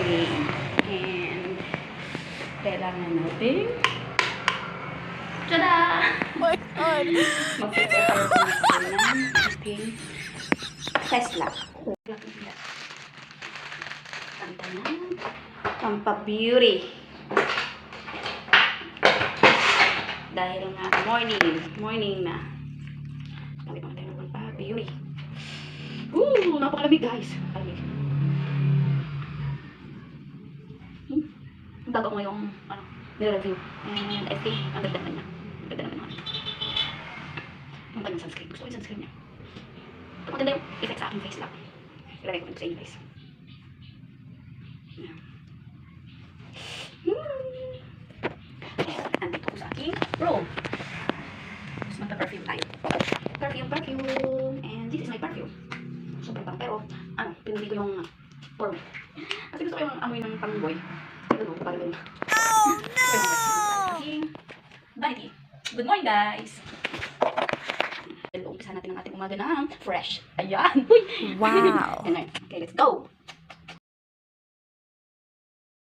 morning. And kailangan natin tada! My God! Mag-prepare tayo ng ating Tesla. Pampabeauty. Dahil nga morning na. Lagi pa tayo ng pampabeauty. Napakalamig guys. Lamig. Bago mo yung nire-review. And I think ang ganda naman niya. Ang ganda naman niya. Yung kanyang sunscreen. Gusto ko yung sunscreen niya. Ito maganda yung effect sa aking face lang. Ilagay ko ito sa inyo guys. Andito ko sa aking room. Tapos magpa-perfume tayo. Perfume. And this is my perfume. Super pang. Pero, pinili ko yung form. Kasi gusto ko yung amoy ng pang-boy. Ano, parang Oh no! Vanity. Good morning guys! Umpisa natin ang ating umaga ng fresh. Ayan! Wow! Okay, let's go!